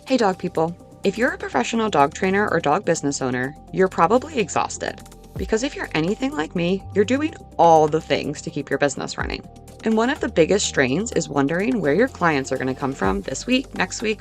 Hey dog people, if you're a professional dog trainer or dog business owner, you're probably exhausted. Because if you're anything like me, you're doing all the things to keep your business running. And one of the biggest strains is wondering where your clients are going to come from this week,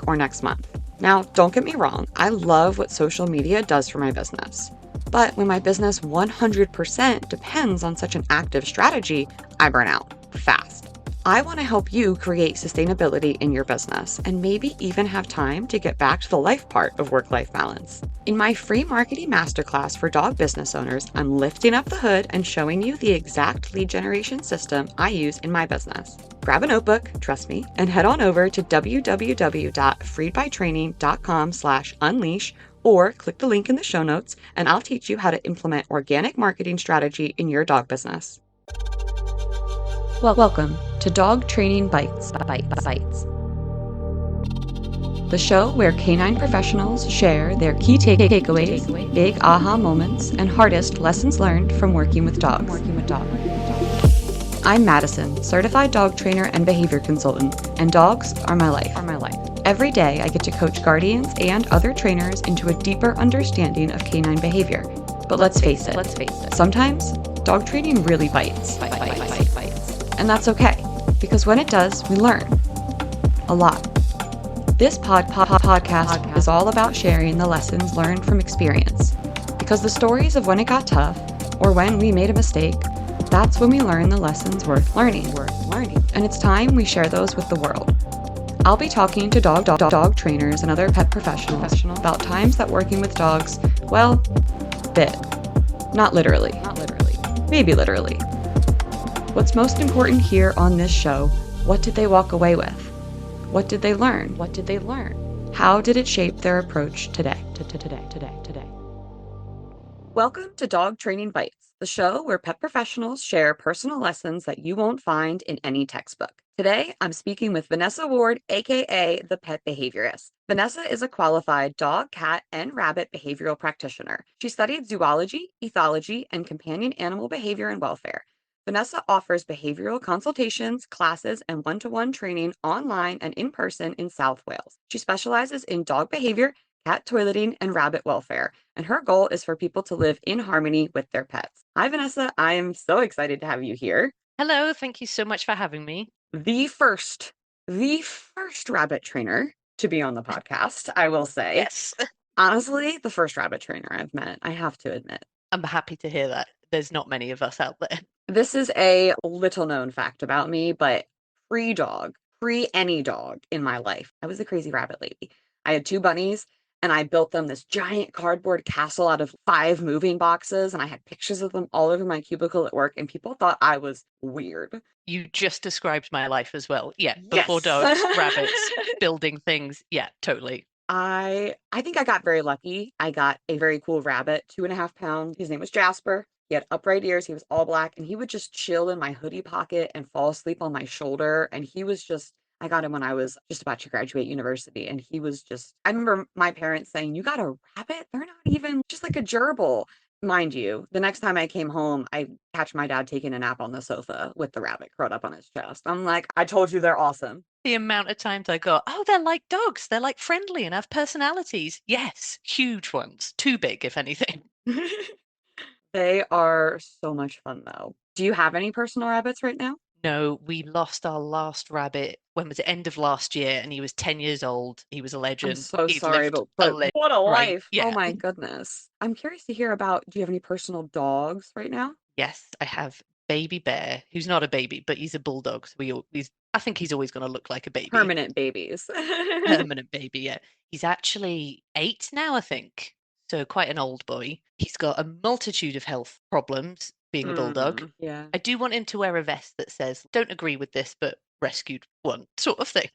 or next month. Now, don't get me wrong, I love what social media does for my business. But when my business 100% depends on such an active strategy, I burn out fast. I want to help you create sustainability in your business and maybe even have time to get back to the life part of work-life balance. In my free marketing masterclass for dog business owners, I'm lifting up the hood and showing you the exact lead generation system I use in my business. Grab a notebook, trust me, and head on over to www.freedbytraining.com/unleash or click the link in the show notes and I'll teach you how to implement organic marketing strategy in your dog business. Welcome to Dog Training Bytes, the show where canine professionals share their key takeaways, big aha moments, and hardest lessons learned from working with dogs. I'm Mattison, certified dog trainer and behavior consultant, and dogs are my life. Every day I get to coach guardians and other trainers into a deeper understanding of canine behavior. But let's face it, sometimes dog training really bites. And that's okay, because when it does, we learn a lot. This podcast is all about sharing the lessons learned from experience, because the stories of when it got tough or when we made a mistake, that's when we learn the lessons worth learning. And it's time we share those with the world. I'll be talking to dog trainers and other pet professionals about times that working with dogs, well, bit. Not literally. Maybe literally. What's most important here on this show, what did they walk away with? What did they learn? How did it shape their approach today? Welcome to Dog Training Bytes, the show where pet professionals share personal lessons that you won't find in any textbook. Today, I'm speaking with Vanessa Ward, aka the Pet Behaviorist. Vanessa is a qualified dog, cat, and rabbit behavioral practitioner. She studied zoology, ethology, and companion animal behavior and welfare. Vanessa offers behavioral consultations, classes, and one-to-one training online and in person in South Wales. She specializes in dog behavior, cat toileting, and rabbit welfare, and her goal is for people to live in harmony with their pets. Hi, Vanessa. I am so excited to have you here. Hello, thank you so much for having me. The first rabbit trainer to be on the podcast, I will say. Yes, Honestly, the first rabbit trainer I've met, I have to admit. I'm happy to hear that. There's not many of us out there. This is a little known fact about me, but pre-dog, pre-any dog in my life, I was a crazy rabbit lady. I had 2 bunnies and I built them this giant cardboard castle out of 5 moving boxes and I had pictures of them all over my cubicle at work and people thought I was weird. You just described my life as well. Yeah, Yes. before dogs, rabbits, building things. Yeah, totally. I think I got very lucky. I got a very cool rabbit, 2.5 pounds. His name was Jasper. He had upright ears. He was all black, and he would just chill in my hoodie pocket and fall asleep on my shoulder. And he was just, I got him when I was just about to graduate university. And he was just, I remember my parents saying, "You got a rabbit? They're not even just like a gerbil." Mind you, the next time I came home, I catch my dad taking a nap on the sofa with the rabbit curled up on his chest. I'm like, I told you they're awesome. The amount of times I go, oh, they're like dogs. They're like friendly and have personalities. Yes, huge ones. Too big, if anything. They are so much fun, though. Do you have any personal rabbits right now? No, we lost our last rabbit. When was it? End of last year, and he was 10 years old. He was a I'm legend. so He'd sorry, lived but a what a right? life. Oh Yeah. my goodness. I'm curious to hear about, do you have any personal dogs right now? Yes, I have Baby Bear, who's not a baby, but he's a bulldog. So I think he's always going to look like a baby. Permanent babies. Permanent baby, yeah. He's actually 8 now, I think. So quite an old boy. He's got a multitude of health problems being a bulldog. Yeah. I do want him to wear a vest that says, don't agree with this, but rescued one sort of thing.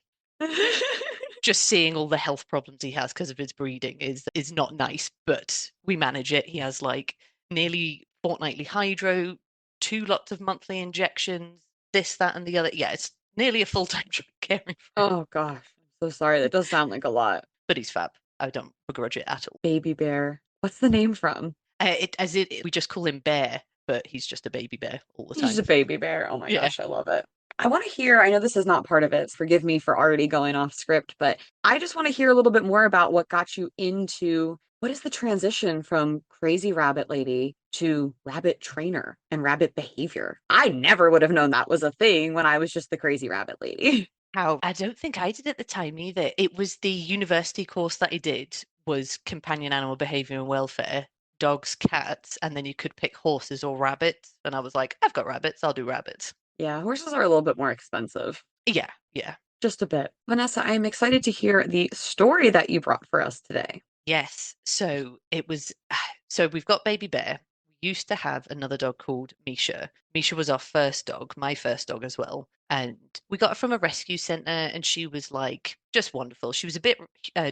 Just seeing all the health problems he has because of his breeding is not nice, but we manage it. He has like nearly fortnightly hydro, 2 lots of monthly injections, this, that, and the other. Yeah, it's nearly a full-time job caring for him. Oh gosh, I'm so sorry. That does sound like a lot. But he's fab. I don't begrudge it at all. Baby bear. What's the name from? We just call him Bear, but he's just a baby bear all the He's time. just a baby bear. Oh my Yeah. gosh, I love it. I want to hear, I know this is not part of it, so forgive me for already going off script, but I just want to hear a little bit more about what got you into what is the transition from crazy rabbit lady to rabbit trainer and rabbit behavior? I never would have known that was a thing when I was just the crazy rabbit lady. How I don't think I did at the time either. It was the university course that I did was companion animal behavior and welfare, dogs, cats, and then you could pick horses or rabbits. And I was like, I've got rabbits, I'll do rabbits. Yeah, horses are a little bit more expensive. Yeah, yeah. Just a bit. Vanessa, I am excited to hear the story that you brought for us today. Yes. So it was, so we've got Baby Bear. We used to have another dog called Misha. Misha was our first dog, my first dog as well. And we got her from a rescue centre, and she was like just wonderful. She was a bit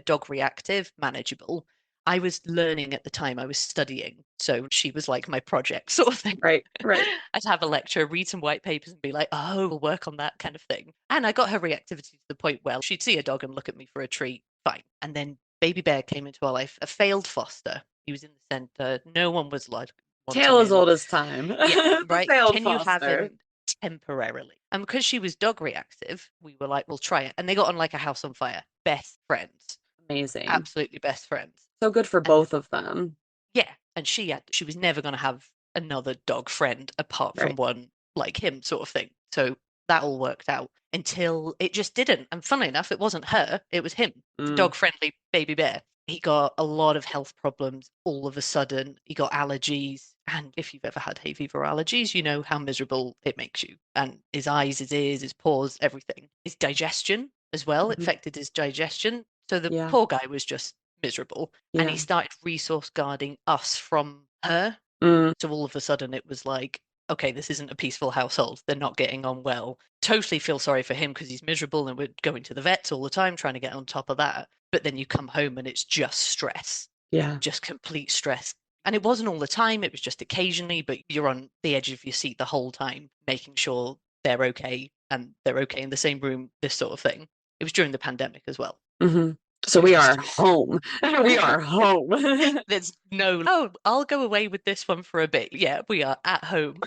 dog reactive, manageable. I was learning at the time, I was studying. So she was like my project sort of thing. Right, right. I'd have a lecture, read some white papers, and be like, oh, we'll work on that kind of thing. And I got her reactivity to the point where she'd see a dog and look at me for a treat. Fine. And then Baby Bear came into our life, a failed foster. He was in the centre. No one was like wanting Tale as him. old as time. Yeah, The right. failed Can you have foster. him temporarily? And because she was dog reactive, we were like, we'll try it. And they got on like a house on fire. Best friends. Amazing. Absolutely best friends. So good for And both of them. yeah, and she was never going to have another dog friend apart from Right. one like him sort of thing. So that all worked out until it just didn't. And funnily enough, it wasn't her, it was him, the Mm, dog friendly Baby Bear. He got a lot of health problems all of a sudden. He got allergies. And if you've ever had hay fever allergies, you know how miserable it makes you. And his eyes, his ears, his paws, everything. His digestion as well, it mhm. affected his digestion. So the Yeah, poor guy was just miserable. And he yeah. started resource guarding us from her. Mm, So all of a sudden it was like, okay, this isn't a peaceful household. They're not getting on well. Totally feel sorry for him because he's miserable and we're going to the vets all the time trying to get on top of that. But then you come home and it's just stress, yeah. just complete stress. And it wasn't all the time, it was just occasionally, but you're on the edge of your seat the whole time, making sure they're okay and they're okay in the same room, this sort of thing. It was during the pandemic as well. Hmm. So It was we just are home. We are home. there's no, oh, I'll go away with this one for a bit. Yeah, we are at home.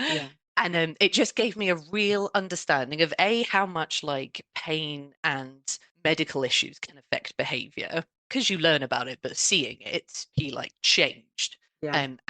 Yeah. And it just gave me a real understanding of A, how much like pain and medical issues can affect behavior, because you learn about it, but seeing it, he like changed. Yeah. And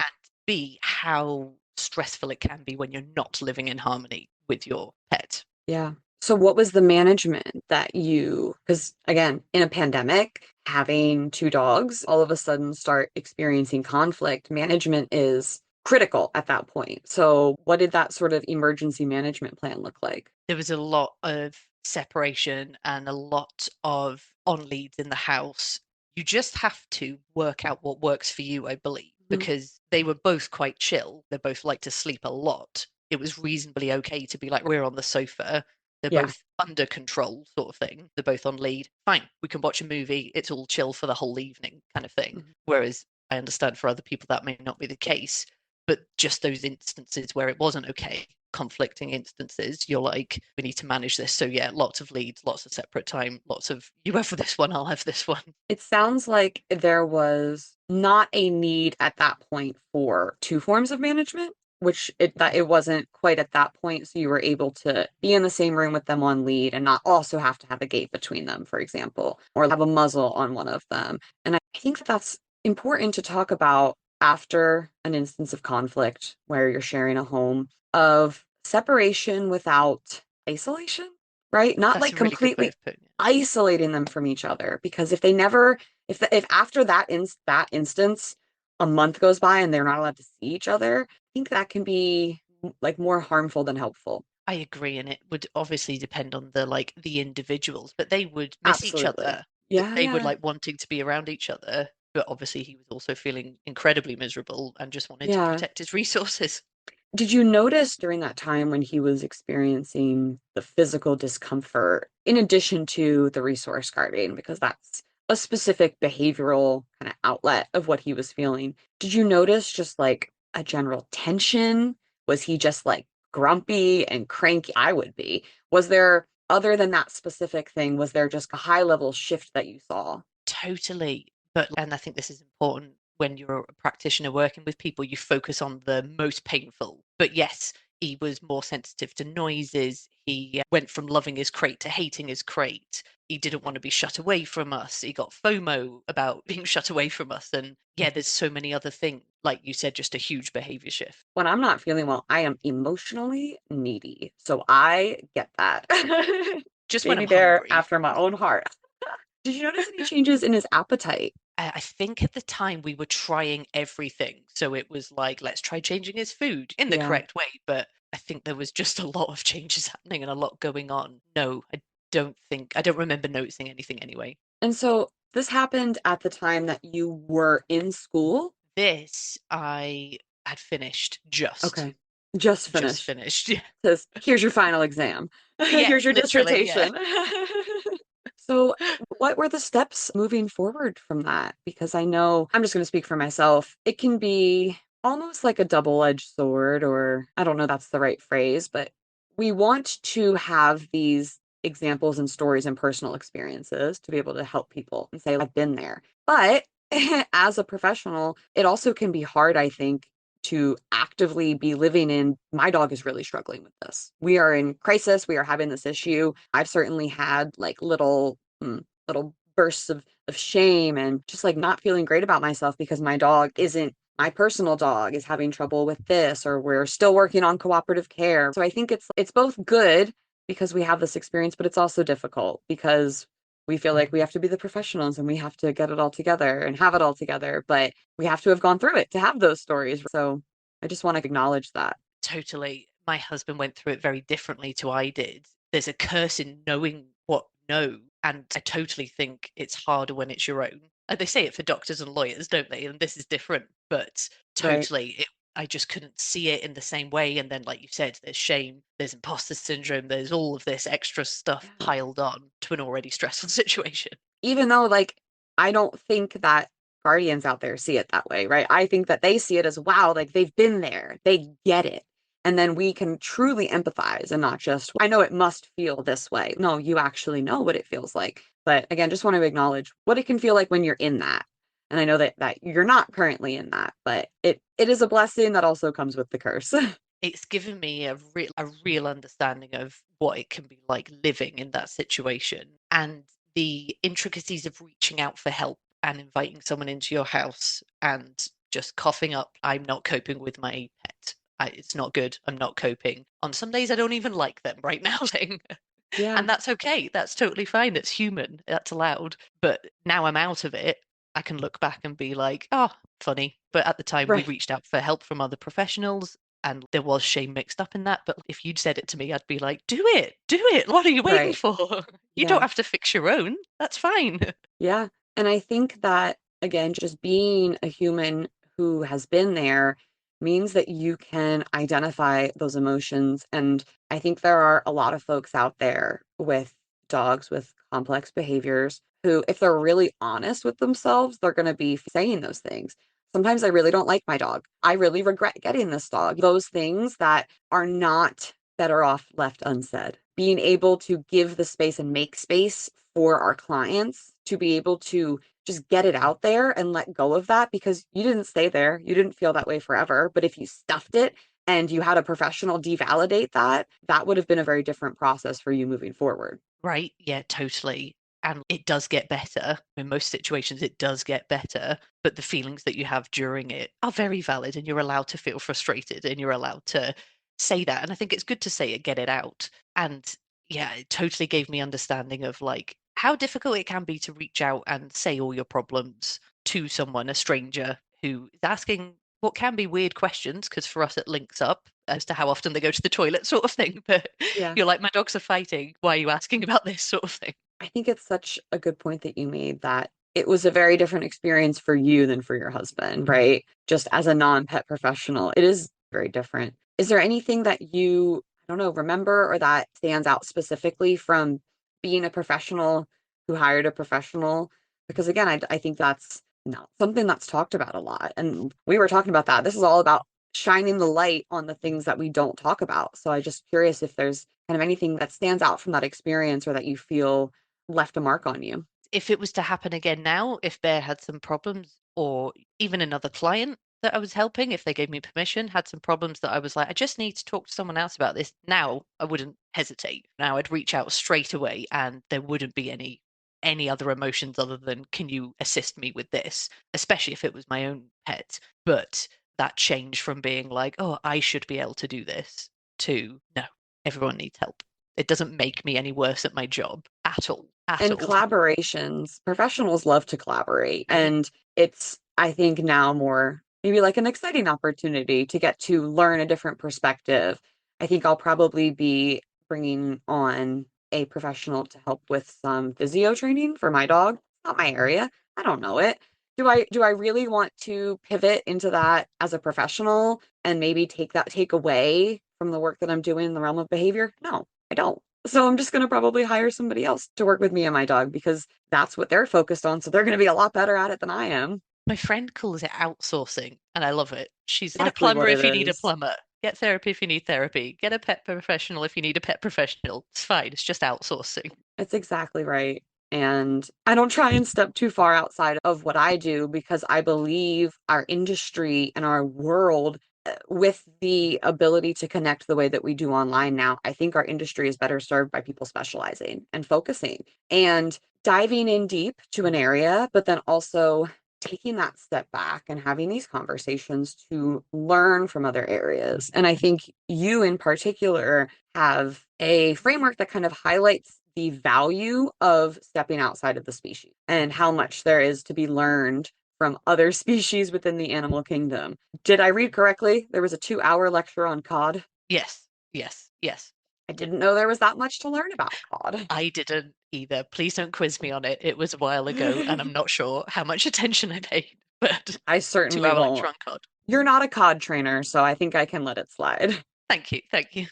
B, how stressful it can be when you're not living in harmony with your pet. Yeah. So what was the management that you, because again, in a pandemic, having two dogs all of a sudden start experiencing conflict, management is critical at that point. So what did that sort of emergency management plan look like? There was a lot of separation and a lot of on leads in the house. You just have to work out what works for you, I believe, Mhm. because they were both quite chill. They both like to sleep a lot. It was reasonably okay to be like, we're on the sofa. They're Yeah. both under control, sort of thing. They're both on lead. Fine, we can watch a movie. It's all chill for the whole evening, kind of thing. Mhm. Whereas I understand for other people that may not be the case. But just those instances where it wasn't okay, conflicting instances, you're like, we need to manage this. So yeah, lots of leads, lots of separate time, lots of you have this one, I'll have this one. It sounds like there was not a need at that point for two forms of management, which it wasn't quite at that point. So you were able to be in the same room with them on lead and not also have to have a gate between them, for example, or have a muzzle on one of them. And I think that that's important to talk about after an instance of conflict where you're sharing a home of separation without isolation, right? Not That's like a really good way completely of putting it. isolating them from each other, because if they never if after that instance a month goes by and they're not allowed to see each other, I think that can be like more harmful than helpful. I agree, and it would obviously depend on the individuals, but they would miss each Absolutely. other. Yeah, They would yeah. like wanting to be around each other, but obviously he was also feeling incredibly miserable and just wanted to Yeah. protect his resources. Did you notice during that time when he was experiencing the physical discomfort, in addition to the resource guarding, because that's a specific behavioral kind of outlet of what he was feeling, did you notice just like a general tension? Was he just like grumpy and cranky? I would be. Was there, other than that specific thing, was there just a high level shift that you saw? Totally. But, and I think this is important when you're a practitioner working with people, you focus on the most painful. But yes, He was more sensitive to noises. He went from loving his crate to hating his crate. He didn't want to be shut away from us. He got FOMO about being shut away from us. And yeah, there's so many other things. Like you said, just a huge behavior shift. When I'm not feeling well, I am emotionally needy. So I get that. Just when I'm Baby bear hungry. after my own heart. Did you notice any changes in his appetite? I think at the time we were trying everything. So it was like, let's try changing his food in the Yeah. correct way. But I think there was just a lot of changes happening and a lot going on. No, I don't remember noticing anything anyway. And so this happened at the time that you were in school? This I had finished just. Okay. Just Just finished. finished. Yeah. Says, here's your final exam. Yeah, Here's your literally, yeah. dissertation. So, what were the steps moving forward from that? Because I know, I'm just going to speak for myself, it can be almost like a double-edged sword, or I don't know that's the right phrase, but we want to have these examples and stories and personal experiences to be able to help people and say, I've been there. But as a professional, it also can be hard, I think, to actively be living in, my dog is really struggling with this. We are in crisis. We are having this issue. I've certainly had like little bursts of shame and just like not feeling great about myself because my dog isn't, my personal dog is having trouble with this, or we're still working on cooperative care. So I think it's both good because we have this experience, but it's also difficult because we feel like we have to be the professionals and we have to get it all together and have it all together, but we have to have gone through it to have those stories. So I just want to acknowledge that. Totally. My husband went through it very differently to I did. There's a curse in knowing what no, and I totally think it's harder when it's your own. They say it for doctors and lawyers, don't they? And this is different, but Right. totally, I just couldn't see it in the same way. And then, like you said, there's shame, there's imposter syndrome, there's all of this extra stuff Yeah. piled on to an already stressful situation. Even though like I don't think that guardians out there see it that way, right? I think that they see it as wow, like they've been there, they get it. And then we can truly empathize and not just, I know it must feel this way. No, you actually know what it feels like. But again, just want to acknowledge what it can feel like when you're in that. And I know that you're not currently in that, but it is a blessing that also comes with the curse. It's given me a real understanding of what it can be like living in that situation and the intricacies of reaching out for help and inviting someone into your house and just coughing up, I'm not coping with my pet. It's not good. I'm not coping. On some days, I don't even like them right now. Yeah, And that's okay. That's totally fine. It's human. That's allowed. But now I'm out of it. I can look back and be like, oh, funny. But at the time, we right. reached out for help from other professionals and there was shame mixed up in that. But if you'd said it to me, I'd be like, do it. Do it. What are you waiting Right. for? You don't Yeah. have to fix your own. That's fine. Yeah. And I think that, again, just being a human who has been there means that you can identify those emotions. And I think there are a lot of folks out there with dogs with complex behaviors who, if they're really honest with themselves, they're going to be saying those things. Sometimes I really don't like my dog. I really regret getting this dog. Those things that are not better off left unsaid. Being able to give the space and make space for our clients to be able to just get it out there and let go of that because you didn't stay there. You didn't feel that way forever. But if you stuffed it and you had a professional devalidate that, that would have been a very different process for you moving forward. Right? Yeah, totally. And it does get better. In most situations, it does get better. But the feelings that you have during it are very valid, and you're allowed to feel frustrated and you're allowed to say that. And I think it's good to say it, get it out. And yeah, it totally gave me understanding of like how difficult it can be to reach out and say all your problems to someone, a stranger who is asking what can be weird questions, because for us it links up as to how often they go to the toilet, sort of thing. But Yeah. you're like, my dogs are fighting. Why are you asking about this sort of thing? I think it's such a good point that you made that it was a very different experience for you than for your husband, right? Just as a non-pet professional, it is very different. Is there anything that you, I don't know, remember or that stands out specifically from being a professional who hired a professional? Because again, I think that's not something that's talked about a lot. And we were talking about that. This is all about shining the light on the things that we don't talk about. So I'm just curious if there's kind of anything that stands out from that experience or that you feel left a mark on you. If it was to happen again now, if Bear had some problems or even another client, that I was helping, if they gave me permission, had some problems that I was like, I just need to talk to someone else about this. Now I wouldn't hesitate. Now I'd reach out straight away and there wouldn't be any other emotions other than, can you assist me with this? Especially if it was my own pet. But that change from being like, oh, I should be able to do this, to no, everyone needs help. It doesn't make me any worse at my job at all. And collaborations, professionals love to collaborate. And it's, I think, now more maybe like an exciting opportunity to get to learn a different perspective. I think I'll probably be bringing on a professional to help with some physio training for my dog. Not my area. I don't know it. Do I really want to pivot into that as a professional and maybe take away from the work that I'm doing in the realm of behavior? No, I don't. So I'm just going to probably hire somebody else to work with me and my dog because that's what they're focused on. So they're going to be a lot better at it than I am. My friend calls it outsourcing, and I love it. She's get a Exactly plumber what if it you need a is. plumber, get therapy if you need therapy, get a pet professional if you need a pet professional. It's fine. It's just outsourcing. It's exactly right. And I don't try and step too far outside of what I do because I believe our industry and our world, with the ability to connect the way that we do online now, I think our industry is better served by people specializing and focusing and diving in deep to an area, but then also taking that step back and having these conversations to learn from other areas. And I think you in particular have a framework that kind of highlights the value of stepping outside of the species and how much there is to be learned from other species within the animal kingdom. Did I read correctly? There was a 2-hour lecture on cod. Yes, yes, yes. I didn't know there was that much to learn about cod. I didn't either. Please don't quiz me on it. It was a while ago, and I'm not sure how much attention I paid, but I certainly 2 hour lecture won't. on cod. You're not a cod trainer, so I think I can let it slide. Thank you, thank you.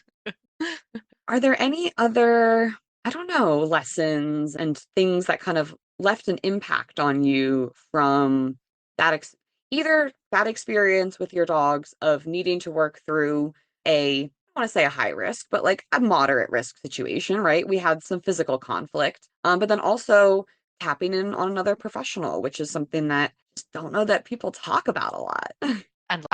Are there any other, I don't know, lessons and things that kind of left an impact on you from that either that experience with your dogs of needing to work through a, I don't want to say a high risk, but like a moderate risk situation, right? We had some physical conflict, but then also tapping in on another professional, which is something that I just don't know that people talk about a lot. And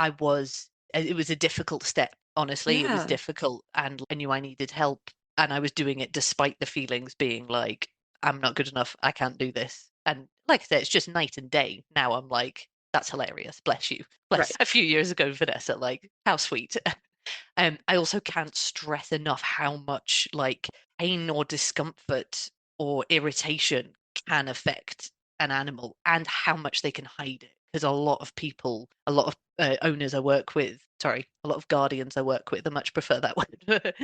it was a difficult step. Honestly, it was Yeah, difficult, and I knew I needed help. And I was doing it despite the feelings being like, I'm not good enough. I can't do this. And like I said, it's just night and day. Now I'm like, that's hilarious. Bless you. Bless right. a few years ago, Vanessa, like, how sweet. I also can't stress enough how much like pain or discomfort or irritation can affect an animal and how much they can hide it. Because a lot of people, a lot of owners I work with, sorry, a lot of guardians I work with, I much prefer that word,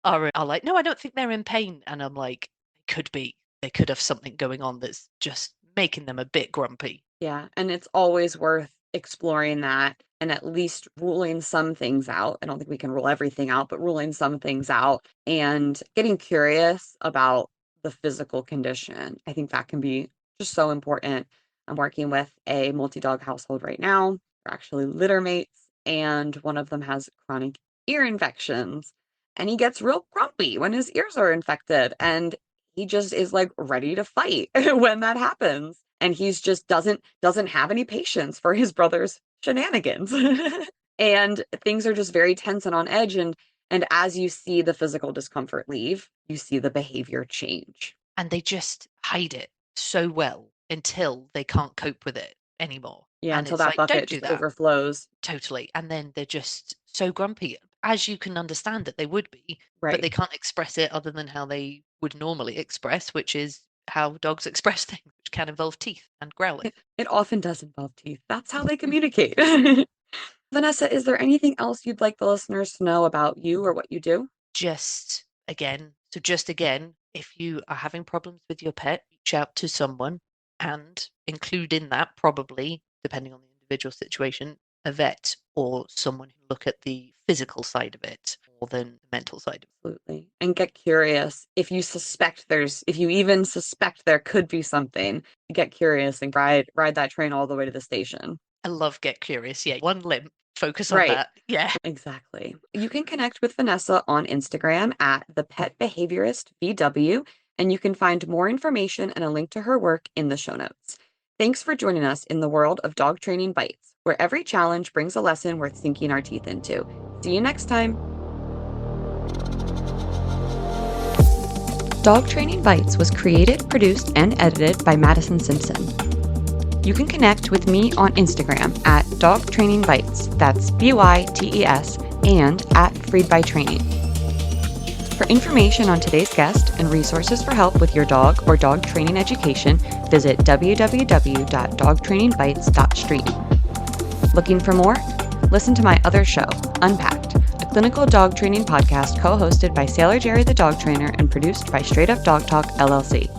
are like, no, I don't think they're in pain. And I'm like, they could be. They could have something going on that's just making them a bit grumpy. Yeah, and it's always worth exploring that and at least ruling some things out. I don't think we can rule everything out, but ruling some things out and getting curious about the physical condition. I think that can be just so important. I'm working with a multi-dog household right now. They're actually litter mates, and one of them has chronic ear infections. And he gets real grumpy when his ears are infected, and he just is like ready to fight when that happens, and he's just doesn't have any patience for his brother's shenanigans. And things are just very tense and on edge, and as you see the physical discomfort leave, you see the behavior change. And they just hide it so well until they can't cope with it anymore. Yeah, And until it's that like, bucket don't do just that. overflows. Totally. And then they're just so grumpy, as you can understand that they would be, but Right. they can't express it other than how they would normally express, which is how dogs express things, which can involve teeth and growling. It often does involve teeth. That's how they communicate. Vanessa, is there anything else you'd like the listeners to know about you or what you do? Just again, if you are having problems with your pet, reach out to someone and include in that, probably, depending on the individual situation, a vet or someone who look at the physical side of it more than the mental side of it. Absolutely. And get curious. If you even suspect there could be something, get curious and ride that train all the way to the station. I love Get Curious. Yeah, one limb, focus on Right. that. Yeah. Exactly. You can connect with Vanessa on Instagram at the Pet Behaviorist VW, and you can find more information and a link to her work in the show notes. Thanks for joining us in the world of Dog Training Bytes, where every challenge brings a lesson worth sinking our teeth into. See you next time. Dog Training Bytes was created, produced, and edited by Mattison Simpson. You can connect with me on Instagram at Dog Training Bytes, that's BYTES, and at Freed by Training. For information on today's guest and resources for help with your dog or dog training education, visit www.dogtrainingbytes.stream. Looking for more? Listen to my other show, Unpacked, a clinical dog training podcast co-hosted by Sailor Jerry the dog trainer and produced by Straight Up Dog Talk LLC.